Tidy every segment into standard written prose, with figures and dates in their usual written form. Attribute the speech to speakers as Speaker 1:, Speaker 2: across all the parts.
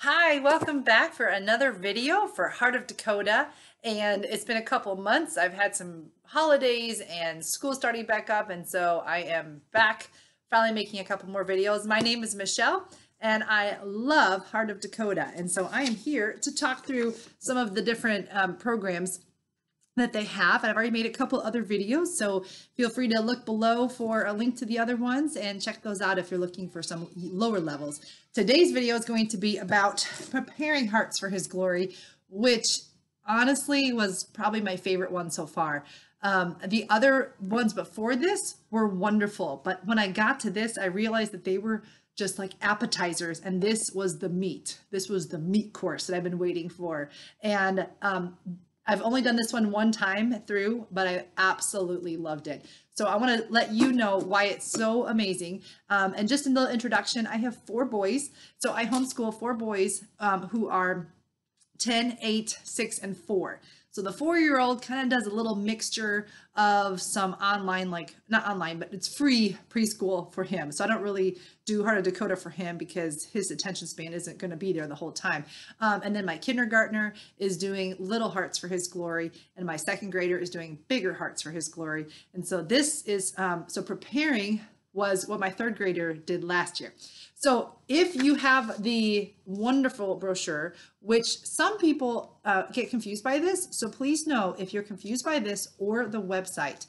Speaker 1: Hi, welcome back for another video for Heart of Dakota. And it's been a couple months. I've had some holidays and school starting back up. And so I am back finally making a couple more videos. My name is Michelle and I love Heart of Dakota. And so I am here to talk through some of the different programs that they have. I've already made a couple other videos, so feel free to look below for a link to the other ones and check those out if you're looking for some lower levels. Today's video is going to be about preparing hearts for his glory, which honestly was probably my favorite one so far. The other ones before this were wonderful, but when I got to this, I realized that they were just like appetizers, and this was the meat. This was the meat course that I've been waiting for. And I've only done this one time through, but I absolutely loved it. So I want to let you know why it's so amazing. And just in the introduction, I have 4 boys. So I homeschool 4 boys who are 10, 8, 6, and 4. So the 4-year-old kind of does a little mixture of some online, like not online, but it's free preschool for him. So I don't really do Heart of Dakota for him because his attention span isn't going to be there the whole time. And then my kindergartner is doing little hearts for his glory, and my second grader is doing bigger hearts for his glory. And so this is, so preparing was what my third grader did last year. So if you have the wonderful brochure, which some people get confused by this, so please know if you're confused by this or the website,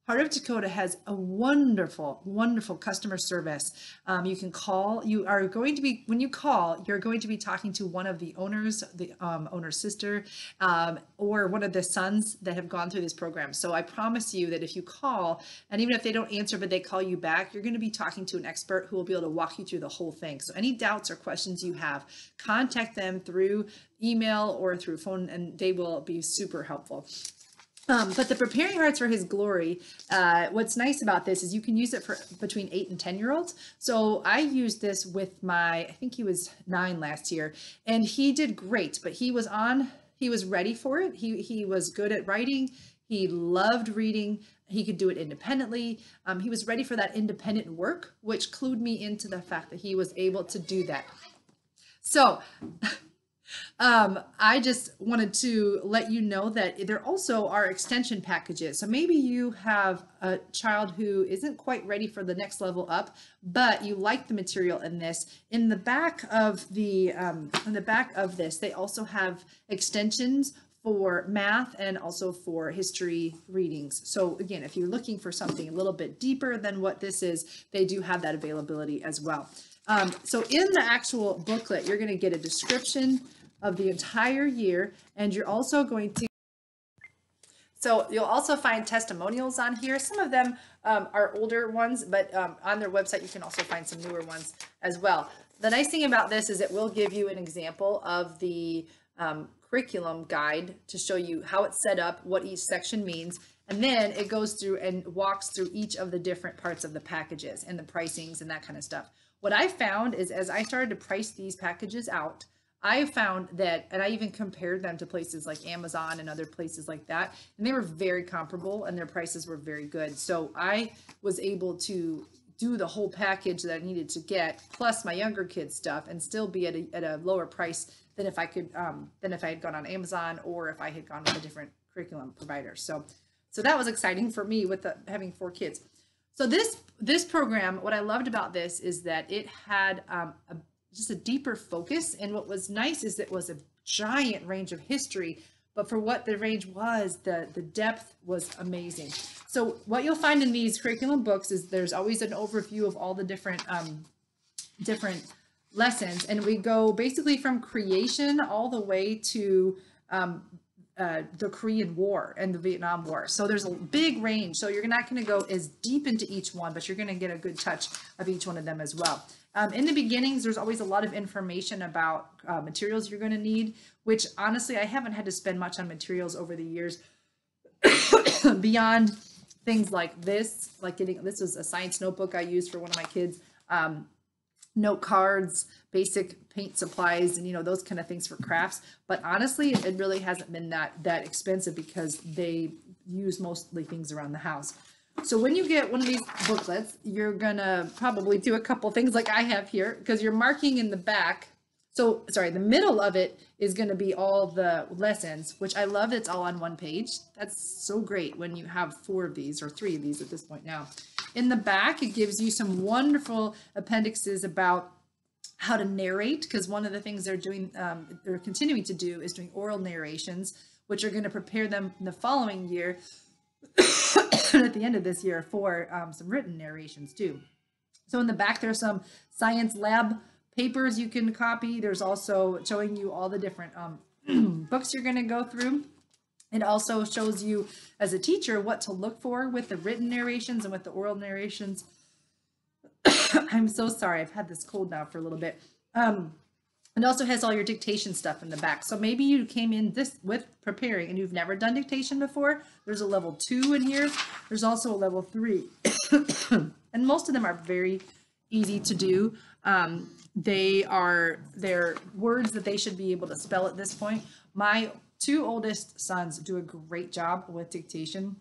Speaker 1: Heart of Dakota has a wonderful, wonderful customer service. You can call. You are going to be, when you call, you're going to be talking to one of the owners, the owner's sister, or one of the sons that have gone through this program. So I promise you that if you call, and even if they don't answer, but they call you back, you're going to be talking to an expert who will be able to walk you through the whole thing. So any doubts or questions you have, contact them through email or through phone, and they will be super helpful. But the preparing hearts for his glory, what's nice about this is you can use it for between 8 and 10-year-olds. So I used this with I think he was 9 last year, and he did great, but he was ready for it. He was good at writing. He loved reading. He could do it independently. He was ready for that independent work, which clued me into the fact that he was able to do that. So I just wanted to let you know that there also are extension packages. So maybe you have a child who isn't quite ready for the next level up, but you like the material in this. In the back of this, they also have extensions for math and also for history readings. So again, if you're looking for something a little bit deeper than what this is, they do have that availability as well. So in the actual booklet, you're going to get a description of the entire year, and you're also going to, so you'll also find testimonials on here. Some of them are older ones, but on their website, you can also find some newer ones as well. The nice thing about this is it will give you an example of the curriculum guide to show you how it's set up, what each section means, and then it goes through and walks through each of the different parts of the packages and the pricings and that kind of stuff. What I found is as I started to price these packages out, I found that, and I even compared them to places like Amazon and other places like that, and they were very comparable and their prices were very good. So I was able to do the whole package that I needed to get, plus my younger kids stuff, and still be at a lower price than if I had gone on Amazon or if I had gone with a different curriculum provider. So that was exciting for me with having 4 kids. So this program, what I loved about this is that it had just a deeper focus. And what was nice is it was a giant range of history, but for what the range was, the depth was amazing. So what you'll find in these curriculum books is there's always an overview of all the different lessons. And we go basically from creation all the way to the Korean War and the Vietnam War. So there's a big range. So you're not going to go as deep into each one, but you're going to get a good touch of each one of them as well. In the beginnings, there's always a lot of information about materials you're going to need, which honestly, I haven't had to spend much on materials over the years beyond things like this, this was a science notebook I used for one of my kids, note cards, basic paint supplies, and those kind of things for crafts. But honestly, it really hasn't been that expensive because they use mostly things around the house. So when you get one of these booklets, you're gonna probably do a couple things like I have here, because you're marking in the back. So, sorry, the middle of it is going to be all the lessons, which I love. It's all on one page. That's so great when you have 4 of these or 3 of these at this point now. In the back, it gives you some wonderful appendixes about how to narrate, because one of the things they're doing, they're continuing to do, is doing oral narrations, which are going to prepare them in the following year, at the end of this year, for some written narrations too. So in the back, there's some science lab papers you can copy. There's also showing you all the different books you're going to go through. It also shows you as a teacher what to look for with the written narrations and with the oral narrations. I'm so sorry. I've had this cold now for a little bit. It also has all your dictation stuff in the back. So maybe you came in this with preparing and you've never done dictation before. There's a level 2 in here. There's also a level 3. And most of them are very easy to do. They're words that they should be able to spell at this point. My 2 oldest sons do a great job with dictation.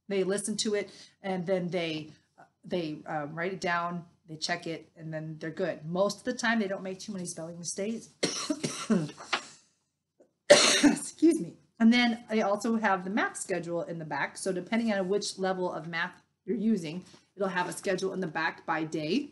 Speaker 1: They listen to it and then they write it down, they check it, and then they're good. Most of the time, they don't make too many spelling mistakes. Excuse me. And then I also have the math schedule in the back. So depending on which level of math you're using, it'll have a schedule in the back by day.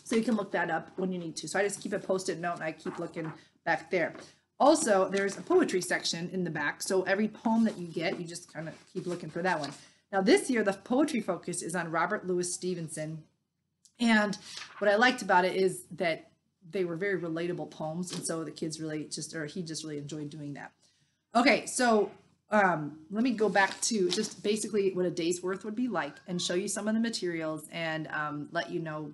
Speaker 1: So you can look that up when you need to. So I just keep a post-it note and I keep looking back there. Also, there's a poetry section in the back. So every poem that you get, you just kind of keep looking for that one. Now this year, the poetry focus is on Robert Louis Stevenson. And what I liked about it is that they were very relatable poems. And so the kids really he just really enjoyed doing that. Okay, so let me go back to just basically what a day's worth would be like and show you some of the materials and let you know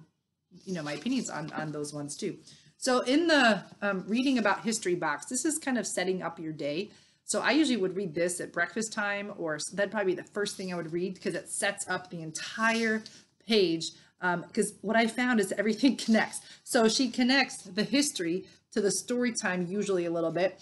Speaker 1: my opinions on those ones too. So in the reading about history box, this is kind of setting up your day. So I usually would read this at breakfast time, or that'd probably be the first thing I would read because it sets up the entire page. Because what I found is everything connects. So she connects the history to the story time, usually a little bit.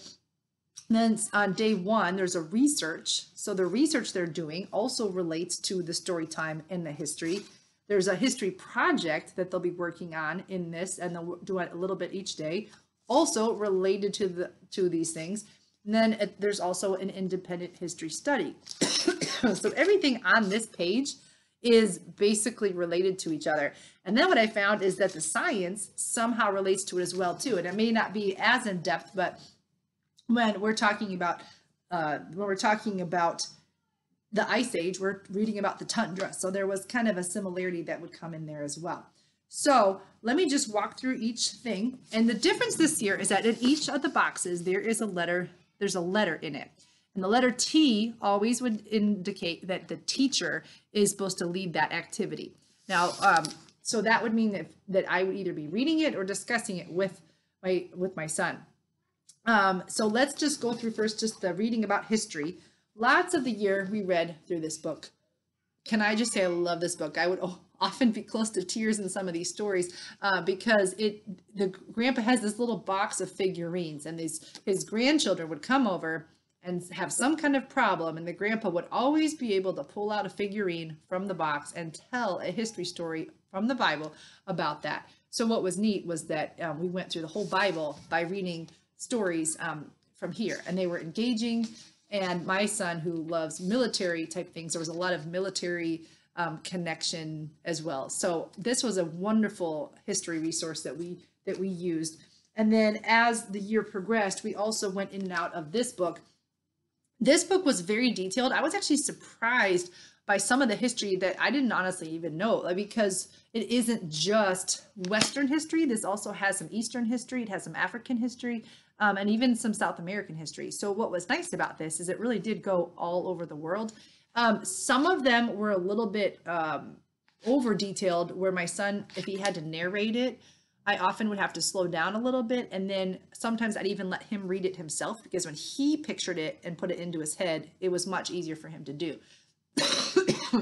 Speaker 1: And then on day 1, there's a research. So the research they're doing also relates to the story time and the history. There's a history project that they'll be working on in this, and they'll do it a little bit each day, also related to these things. And then there's also an independent history study. So everything on this page is basically related to each other. And then what I found is that the science somehow relates to it as well too. And it may not be as in depth, but when we're talking about the Ice Age, we're reading about the tundra. So there was kind of a similarity that would come in there as well. So let me just walk through each thing. And the difference this year is that in each of the boxes, there's a letter in it. And the letter T always would indicate that the teacher is supposed to lead that activity. Now, so that would mean that I would either be reading it or discussing it with my son. So let's just go through first just the reading about history. Lots of the year we read through this book. Can I just say I love this book? I would often be close to tears in some of these stories because the grandpa has this little box of figurines, and his grandchildren would come over and have some kind of problem, and the grandpa would always be able to pull out a figurine from the box and tell a history story from the Bible about that. So what was neat was that we went through the whole Bible by reading stories from here, and they were engaging. And my son, who loves military type things, there was a lot of military connection as well. So this was a wonderful history resource that we used. And then as the year progressed, we also went in and out of this book. This book was very detailed. I was actually surprised by some of the history that I didn't honestly even know, because it isn't just Western history. This also has some Eastern history. It has some African history, and even some South American history. So what was nice about this is it really did go all over the world. Some of them were a little bit over detailed, where my son, if he had to narrate it, I often would have to slow down a little bit. And then sometimes I'd even let him read it himself, because when he pictured it and put it into his head, it was much easier for him to do.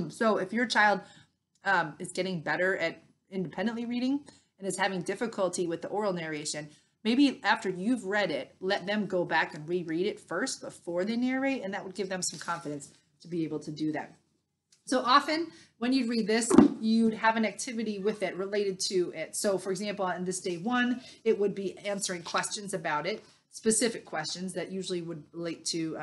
Speaker 1: So if your child is getting better at independently reading and is having difficulty with the oral narration, maybe after you've read it, let them go back and reread it first before they narrate, and that would give them some confidence to be able to do that. So often when you read this, you'd have an activity with it related to it. So for example, on this day one, it would be answering questions about it, specific questions that usually would relate to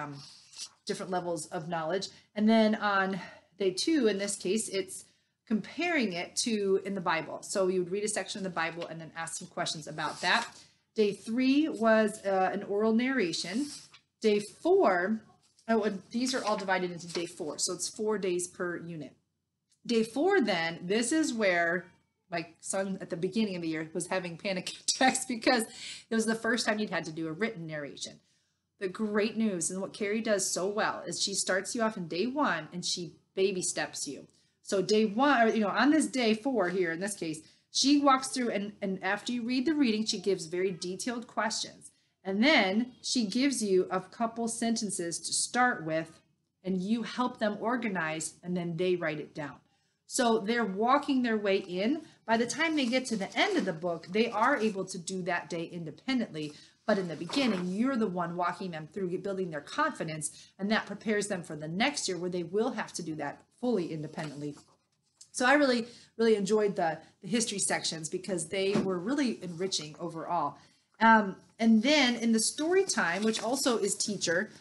Speaker 1: different levels of knowledge. And then on day two, in this case, it's comparing it to in the Bible. So you would read a section of the Bible and then ask some questions about that. Day three was an oral narration. Day four, these are all divided into day four. So it's 4 days per unit. Day four, then, this is where my son at the beginning of the year was having panic attacks because it was the first time he'd had to do a written narration. The great news, and what Carrie does so well, is she starts you off in day one and she baby steps you. So day one, or, on this day four here, in this case, she walks through and after you read the reading, she gives very detailed questions. And then she gives you a couple sentences to start with and you help them organize and then they write it down. So they're walking their way in. By the time they get to the end of the book, they are able to do that day independently. But in the beginning, you're the one walking them through, building their confidence, and that prepares them for the next year where they will have to do that fully independently. So I really, really enjoyed the history sections because they were really enriching overall. And then in the story time, which also is teacher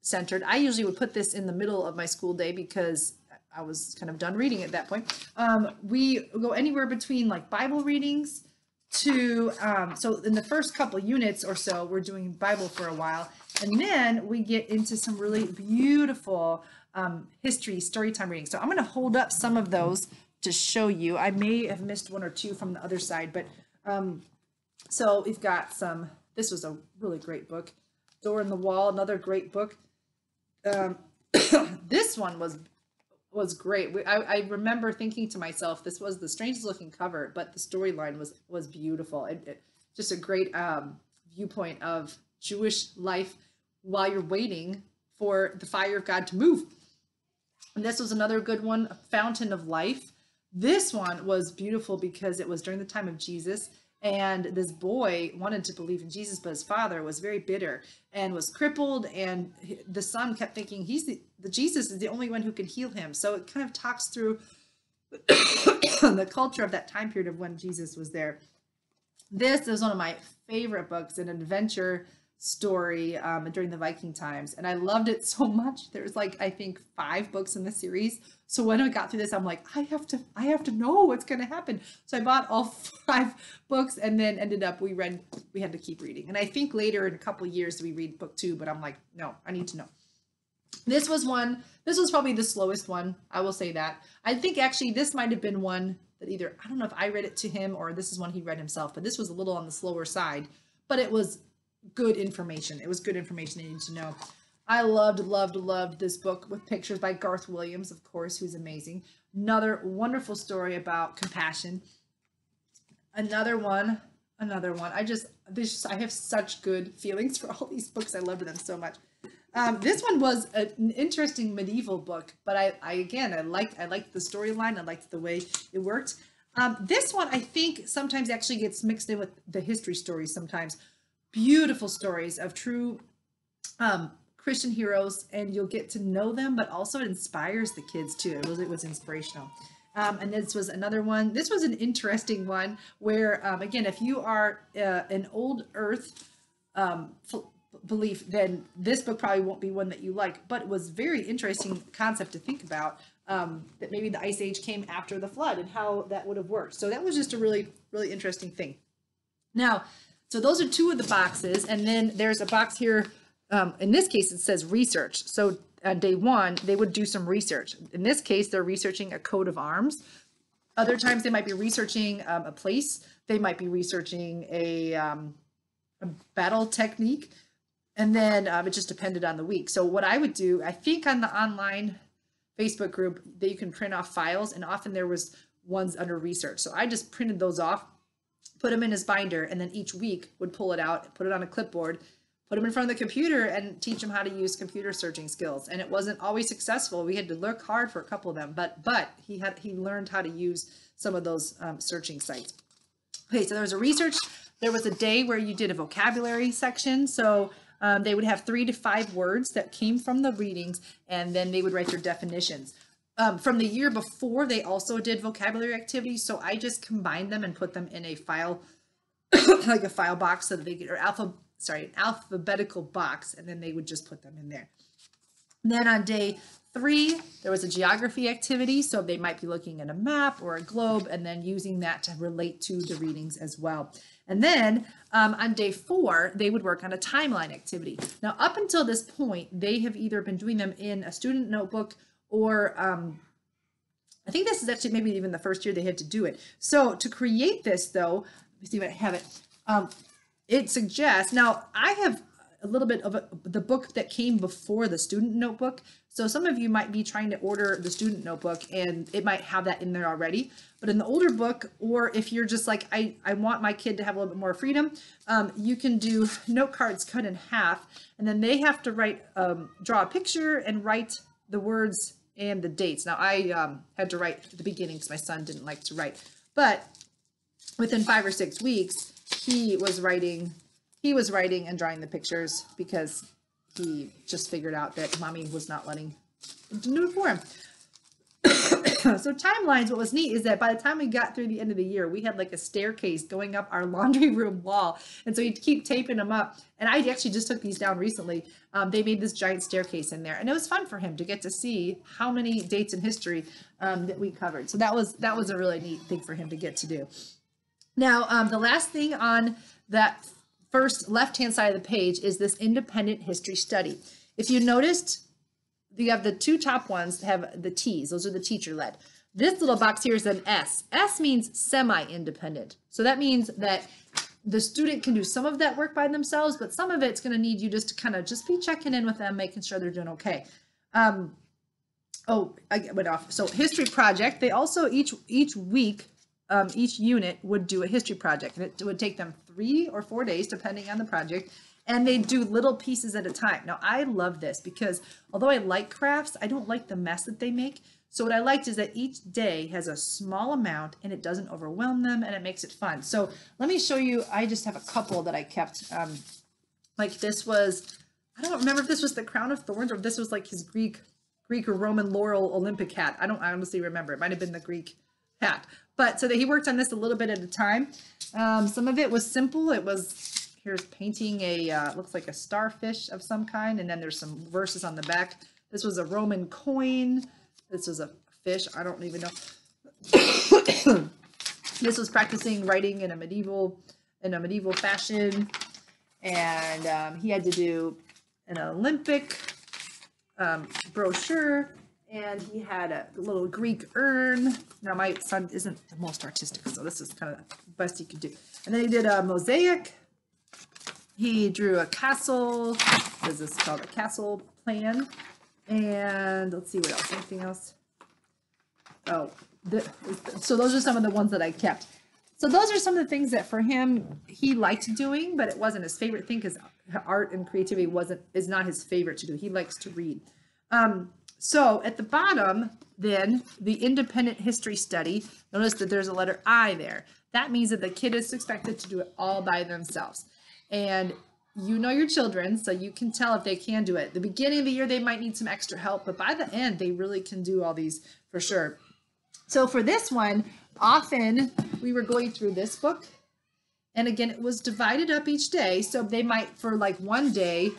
Speaker 1: centered, I usually would put this in the middle of my school day because I was kind of done reading at that point. We go anywhere between like Bible readings to, so in the first couple units or so, we're doing Bible for a while. And then we get into some really beautiful history story time reading. So I'm going to hold up some of those to show you. I may have missed one or two from the other side, but so we've got some, this was a really great book. Door in the Wall, another great book. This one was great. I remember thinking to myself, this was the strangest looking cover, but the storyline was beautiful. Just a great viewpoint of Jewish life while you're waiting for the fire of God to move. And this was another good one, A Fountain of Life. This one was beautiful because it was during the time of Jesus. And this boy wanted to believe in Jesus, but his father was very bitter and was crippled. And the son kept thinking the Jesus is the only one who can heal him. So it kind of talks through the culture of that time period of when Jesus was there. This is one of my favorite books, an adventure story during the Viking times. And I loved it so much. There's like, I think 5 books in the series. So when I got through this, I'm like, I have to know what's going to happen. So I bought all 5 books and then ended up, we had to keep reading. And I think later in a couple of years, we read book 2, but I'm like, no, I need to know. This was probably the slowest one. I will say that. I think actually this might've been one that either, I don't know if I read it to him or this is one he read himself, but this was a little on the slower side, but it was good information. It was good information I needed to know. I loved this book with pictures by Garth Williams, of course, who's amazing. Another wonderful story about compassion. Another one. I have such good feelings for all these books. I loved them so much. This one was an interesting medieval book, but I liked the storyline. I liked the way it worked. This one, I think, sometimes actually gets mixed in with the history stories sometimes. Beautiful stories of true Christian heroes, and you'll get to know them, but also it inspires the kids too. It was inspirational. And this was another one. This was an interesting one where, again, if you are an old earth belief, then this book probably won't be one that you like, but it was very interesting concept to think about, that maybe the Ice Age came after the flood and how that would have worked. So that was just a really, really interesting thing. Now, so those are 2 of the boxes. And then there's a box here. In this case, it says research. So on day 1, they would do some research. In this case, they're researching a coat of arms. Other times they might be researching a place. They might be researching a battle technique. And then it just depended on the week. So what I would do, I think on the online Facebook group, that you can print off files, and often there was ones under research. So I just printed those off, put them in his binder, and then each week would pull it out, put it on a clipboard, put them in front of the computer and teach them how to use computer searching skills. And it wasn't always successful. We had to look hard for a couple of them, but he learned how to use some of those searching sites. Okay, so there was a research. There was a day where you did a vocabulary section. So they would have 3 to 5 words that came from the readings, and then they would write their definitions. from the year before, they also did vocabulary activities. So I just combined them and put them in a file, like a file box, so that they get, or an alphabetical box, and then they would just put them in there. And then on day 3, there was a geography activity. So they might be looking at a map or a globe and then using that to relate to the readings as well. And then on day 4, they would work on a timeline activity. Now, up until this point, they have either been doing them in a student notebook or I think this is actually maybe even the first year they had to do it. So to create this, though, let me see if I have it. It suggests, now I have a little bit of the book that came before the student notebook. So some of you might be trying to order the student notebook and it might have that in there already. But in the older book, or if you're just like, I want my kid to have a little bit more freedom, you can do note cards cut in half, and then they have to write, draw a picture and write the words and the dates. Now I had to write at the beginning because my son didn't like to write, but within 5 or 6 weeks, he was writing and drawing the pictures because he just figured out that mommy was not letting him do it for him. So timelines, what was neat is that by the time we got through the end of the year, we had like a staircase going up our laundry room wall. And so you'd keep taping them up. And I actually just took these down recently. They made this giant staircase in there. And it was fun for him to get to see how many dates in history that we covered. So that was a really neat thing for him to get to do. Now, the last thing on that first left-hand side of the page is this independent history study. If you noticed, you have the 2 top ones that have the T's. Those are the teacher-led. This little box here is an S. S means semi-independent. So that means that the student can do some of that work by themselves, but some of it's going to need you just to kind of just be checking in with them, making sure they're doing okay. Oh, I went off. So history project, they also each week, each unit would do a history project, and it would take them 3 or 4 days, depending on the project, and they do little pieces at a time. Now, I love this because although I like crafts, I don't like the mess that they make. So what I liked is that each day has a small amount and it doesn't overwhelm them and it makes it fun. So let me show you, I just have a couple that I kept. Like this was, I don't remember if this was the crown of thorns or if this was like his Greek or Roman laurel Olympic hat. I honestly remember. It might have been the Greek hat. But so that he worked on this a little bit at a time. Some of it was simple. It was, here's painting a, looks like a starfish of some kind. And then there's some verses on the back. This was a Roman coin. This was a fish. I don't even know. This was practicing writing in a medieval fashion. And he had to do an Olympic brochure. And he had a little Greek urn. Now, my son isn't the most artistic, so this is kind of the best he could do. And then he did a mosaic. He drew a castle. This is called a castle plan. And let's see what else. Anything else? Oh, so those are some of the ones that I kept. So those are some of the things that for him, he liked doing, but it wasn't his favorite thing because art and creativity is not his favorite to do. He likes to read. So at the bottom, then, the independent history study, notice that there's a letter I there. That means that the kid is expected to do it all by themselves. And you know your children, so you can tell if they can do it. At the beginning of the year, they might need some extra help, but by the end, they really can do all these for sure. So for this one, often we were going through this book. And again, it was divided up each day. So they might, for like one day,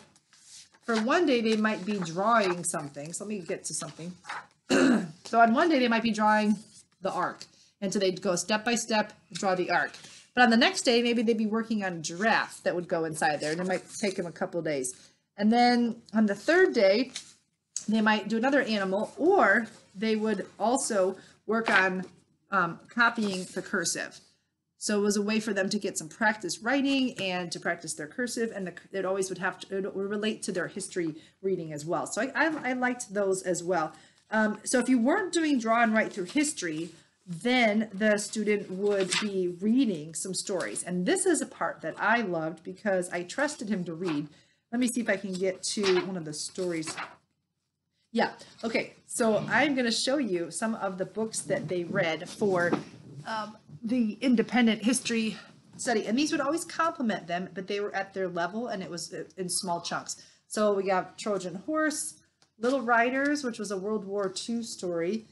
Speaker 1: they might be drawing something. So let me get to something. So on one day, they might be drawing the ark. And so they'd go step by step, draw the ark. But on the next day, maybe they'd be working on a giraffe that would go inside there. And it might take them a couple of days. And then on the third day, they might do another animal. Or they would also work on copying the cursive. So it was a way for them to get some practice writing and to practice their cursive, and it always would have to, it would relate to their history reading as well. So I liked those as well. So if you weren't doing draw and write through history, then the student would be reading some stories. And this is a part that I loved because I trusted him to read. Let me see if I can get to one of the stories. Yeah, okay, so I'm going to show you some of the books that they read for the independent history study. And these would always complement them, but they were at their level and it was in small chunks. So we got Trojan Horse, Little Riders, which was a World War II story.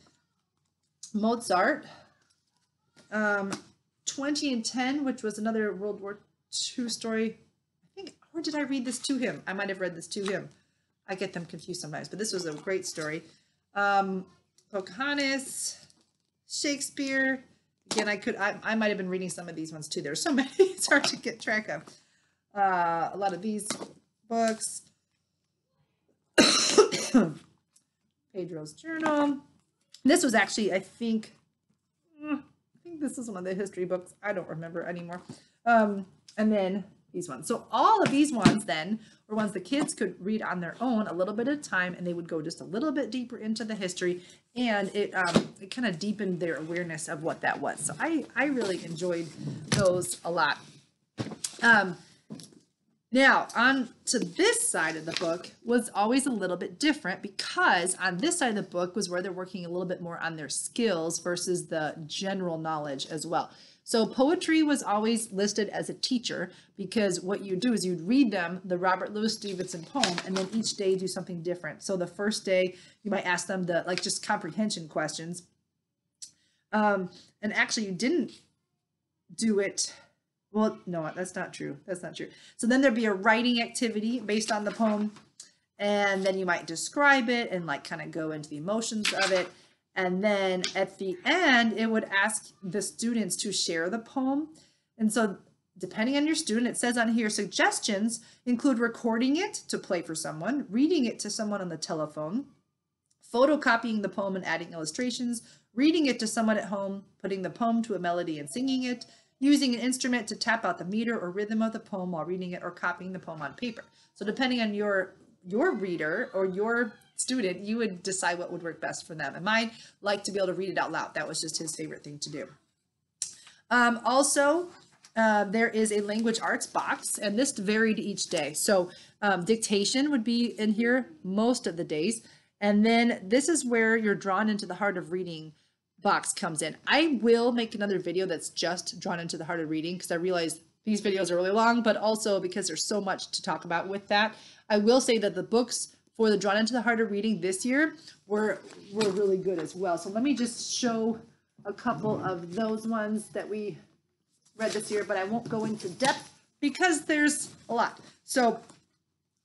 Speaker 1: Mozart. 20 and 10, which was another World War II story. I think, or did I read this to him? I might have read this to him. I get them confused sometimes, but this was a great story. Pocahontas, Shakespeare. Again, I might have been reading some of these ones too. There's so many, it's hard to get track of. A lot of these books. Pedro's Journal. This was actually, I think this is one of the history books. I don't remember anymore. And then these ones. So all of these ones then were ones the kids could read on their own a little bit at a time, and they would go just a little bit deeper into the history, and it kind of deepened their awareness of what that was. So I really enjoyed those a lot. Now, on to this side of the book was always a little bit different, because on this side of the book was where they're working a little bit more on their skills versus the general knowledge as well. So poetry was always listed as a teacher, because what you do is you'd read them the Robert Louis Stevenson poem, and then each day do something different. So the first day you might ask them the just comprehension questions. And actually you didn't do it. Well, no, that's not true. That's not true. So then there'd be a writing activity based on the poem, and then you might describe it and kind of go into the emotions of it. And then at the end, it would ask the students to share the poem. And so depending on your student, it says on here, suggestions include recording it to play for someone, reading it to someone on the telephone, photocopying the poem and adding illustrations, reading it to someone at home, putting the poem to a melody and singing it, using an instrument to tap out the meter or rhythm of the poem while reading it, or copying the poem on paper. So depending on your reader or your student, you would decide what would work best for them. And mine liked to be able to read it out loud. That was just his favorite thing to do. Also, there is a language arts box, and this varied each day. So dictation would be in here most of the days. And then this is where you're drawn into the heart of reading box comes in. I will make another video that's just drawn into the heart of reading, because I realize these videos are really long, but also because there's so much to talk about with that. I will say that the books for the Drawn into the Heart of Reading this year were really good as well. So let me just show a couple of those ones that we read this year, but I won't go into depth because there's a lot. So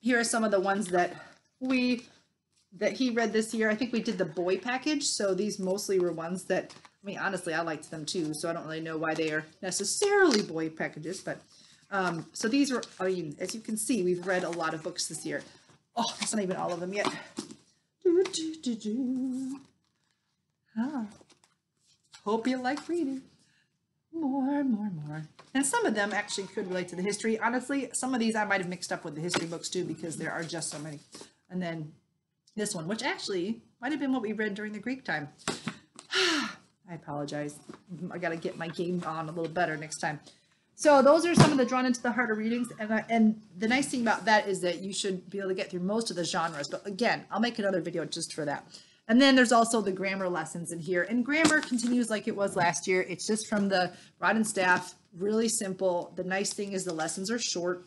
Speaker 1: here are some of the ones that he read this year. I think we did the boy package. So these mostly were ones that, I mean, honestly, I liked them too. So I don't really know why they are necessarily boy packages, but so these were, I mean, as you can see, we've read a lot of books this year. Oh, that's not even all of them yet. Hope you like reading. More. And some of them actually could relate to the history. Honestly, some of these I might have mixed up with the history books too, because there are just so many. And then this one, which actually might have been what we read during the Greek time. I apologize. I got to get my game on a little better next time. So those are some of the Drawn into the Heart of readings. And the nice thing about that is that you should be able to get through most of the genres. But again, I'll make another video just for that. And then there's also the grammar lessons in here. And grammar continues like it was last year. It's just from the Rod and Staff, really simple. The nice thing is the lessons are short,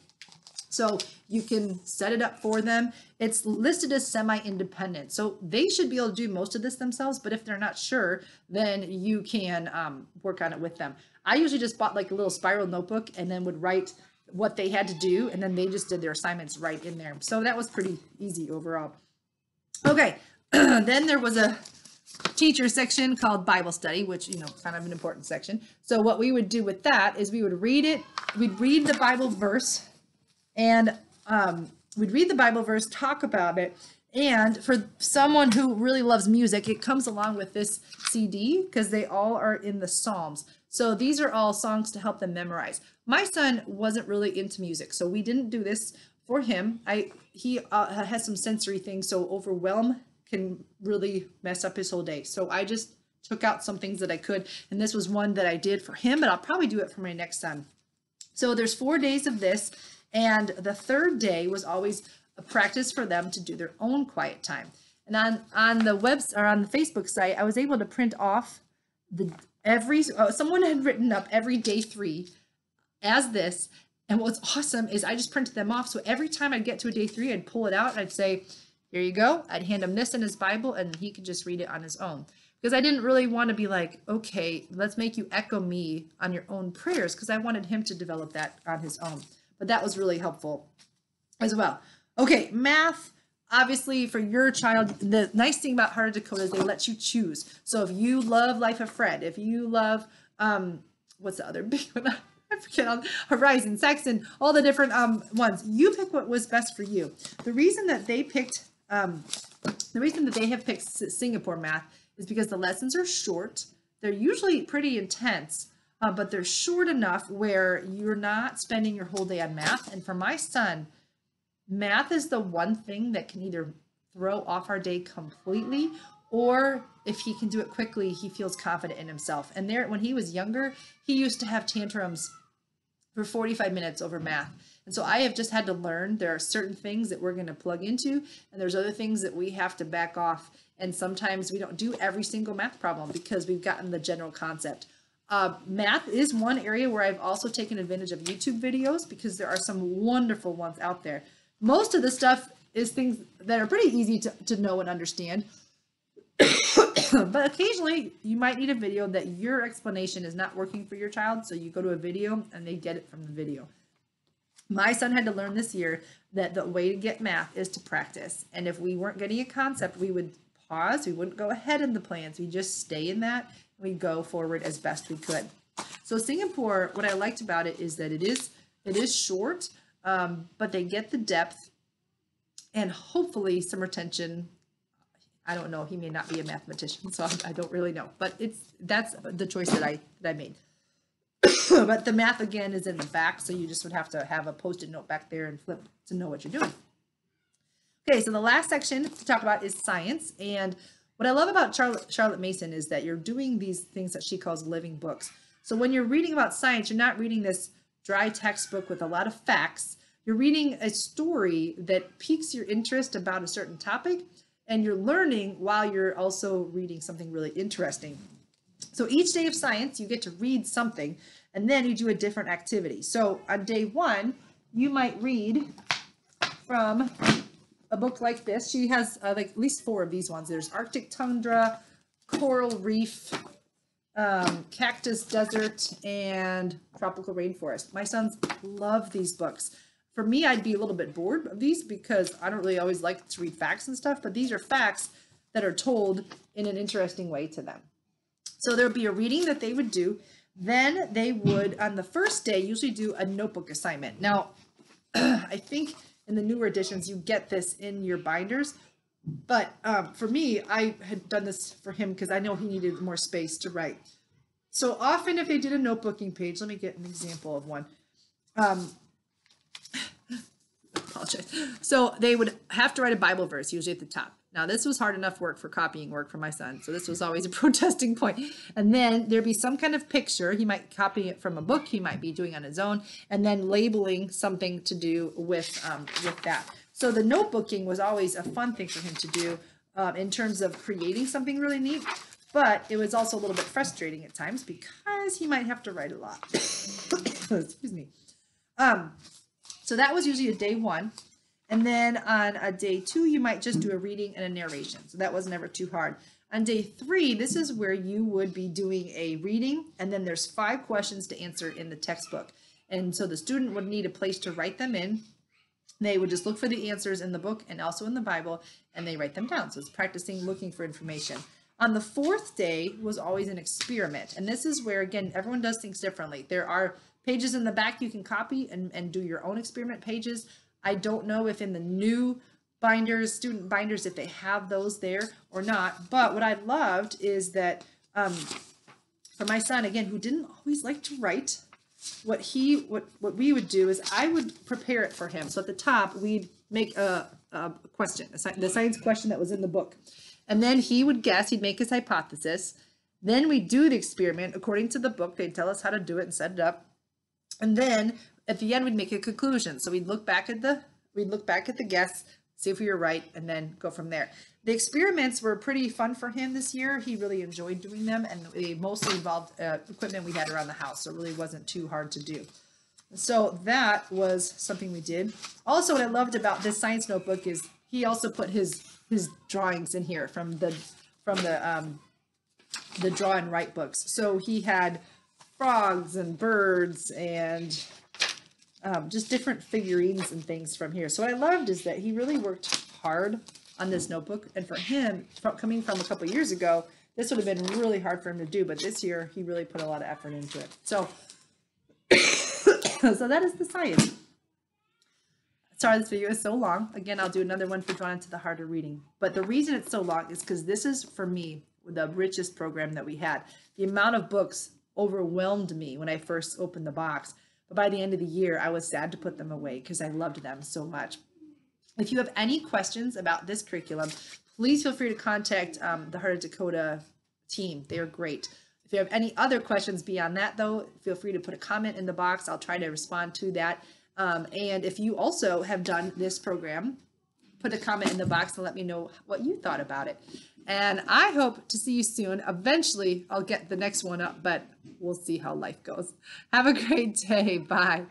Speaker 1: so you can set it up for them. It's listed as semi-independent, so they should be able to do most of this themselves, but if they're not sure, then you can work on it with them. I usually just bought like a little spiral notebook and then would write what they had to do, and then they just did their assignments right in there. So that was pretty easy overall. Okay, then there was a teacher section called Bible study, which, you know, kind of an important section. So what we would do with that is we would read it. We'd read the Bible verse, and we'd read the Bible verse, talk about it. And for someone who really loves music, it comes along with this CD because they all are in the Psalms. So these are all songs to help them memorize. My son wasn't really into music, so we didn't do this for him. He has some sensory things, so overwhelm can really mess up his whole day. So I just took out some things that I could, and this was one that I did for him, but I'll probably do it for my next son. So there's 4 days of this, and the third day was always a practice for them to do their own quiet time. And on the on the Facebook site, I was able to print off someone had written up every day 3 as this. And what's awesome is I just printed them off. So every time I'd get to a day 3, I'd pull it out and I'd say, here you go. I'd hand him this in his Bible and he could just read it on his own. Because I didn't really want to be like, okay, let's make you echo me on your own prayers, because I wanted him to develop that on his own. But that was really helpful as well. Okay, math. Obviously, for your child, the nice thing about Heart of Dakota is they let you choose. So if you love Life of Fred, if you love, what's the other big one? I forget, on Horizon, Saxon, all the different ones. You pick what was best for you. The reason that they picked, the reason that they have picked Singapore math is because the lessons are short. They're usually pretty intense, but they're short enough where you're not spending your whole day on math. And for my son, math is the one thing that can either throw off our day completely, or if he can do it quickly, he feels confident in himself. And there, when he was younger, he used to have tantrums for 45 minutes over math. And so I have just had to learn there are certain things that we're going to plug into, and there's other things that we have to back off. And sometimes we don't do every single math problem because we've gotten the general concept. Math is one area where I've also taken advantage of YouTube videos, because there are some wonderful ones out there. Most of the stuff is things that are pretty easy to know and understand. But occasionally you might need a video that your explanation is not working for your child, so you go to a video and they get it from the video. My son had to learn this year that the way to get math is to practice. And if we weren't getting a concept, we would pause. We wouldn't go ahead in the plans. We just stay in that. We go forward as best we could. So Singapore, what I liked about it is that it is short, but they get the depth and hopefully some retention. I don't know. He may not be a mathematician, so I don't really know. But that's the choice that I made. But the math, again, is in the back, so you just would have to have a Post-it note back there and flip to know what you're doing. Okay, so the last section to talk about is science. And what I love about Charlotte Mason is that you're doing these things that she calls living books. So when you're reading about science, you're not reading this dry textbook with a lot of facts. You're reading a story that piques your interest about a certain topic, and you're learning while you're also reading something really interesting. So each day of science, you get to read something, and then you do a different activity. So on day one, you might read from a book like this. She has like at least 4 of these ones. There's Arctic tundra, coral reef, cactus desert, and tropical rainforest. My sons love these books. For me, I'd be a little bit bored of these because I don't really always like to read facts and stuff, but these are facts that are told in an interesting way to them. So there would be a reading that they would do. Then they would, on the first day, usually do a notebook assignment. Now, I think in the newer editions, you get this in your binders. But for me, I had done this for him because I know he needed more space to write. So often if they did a notebooking page, let me get an example of one. Apologize. So they would have to write a Bible verse, usually at the top. Now, this was hard enough work for copying work for my son, so this was always a protesting point. And then there'd be some kind of picture. He might copy it from a book. He might be doing on his own, and then labeling something to do with that. So the notebooking was always a fun thing for him to do in terms of creating something really neat. But it was also a little bit frustrating at times because he might have to write a lot. Excuse me. So that was usually a day one. And then on a day 2, you might just do a reading and a narration. So that was never too hard. On day 3, this is where you would be doing a reading, and then there's 5 questions to answer in the textbook. And so the student would need a place to write them in. They would just look for the answers in the book and also in the Bible, and they write them down. So it's practicing looking for information. On the 4th day was always an experiment. And this is where, again, everyone does things differently. There are pages in the back you can copy and do your own experiment pages. I don't know if in the new binders, student binders, if they have those there or not. But what I loved is that for my son, again, who didn't always like to write, what we would do is I would prepare it for him. So at the top, we'd make a question, the science question that was in the book. And then he would guess, he'd make his hypothesis. Then we'd do the experiment according to the book. They'd tell us how to do it and set it up. And then at the end, we'd make a conclusion. So we'd look back at the guess, see if we were right, and then go from there. The experiments were pretty fun for him this year. He really enjoyed doing them, and they mostly involved equipment we had around the house, so it really wasn't too hard to do. So that was something we did. Also, what I loved about this science notebook is he also put his drawings in here from the draw and write books. So he had frogs and birds and just different figurines and things from here. So what I loved is that he really worked hard on this notebook. And for him, coming from a couple years ago, this would have been really hard for him to do. But this year, he really put a lot of effort into it. So, so that is the science. Sorry, this video is so long. Again, I'll do another one for Drawn into the Heart of Reading. But the reason it's so long is because this is, for me, the richest program that we had. The amount of books overwhelmed me when I first opened the box. But by the end of the year, I was sad to put them away because I loved them so much. If you have any questions about this curriculum, please feel free to contact the Heart of Dakota team. They are great. If you have any other questions beyond that, though, feel free to put a comment in the box. I'll try to respond to that. And if you also have done this program, put a comment in the box and let me know what you thought about it. And I hope to see you soon. Eventually, I'll get the next one up, but we'll see how life goes. Have a great day. Bye.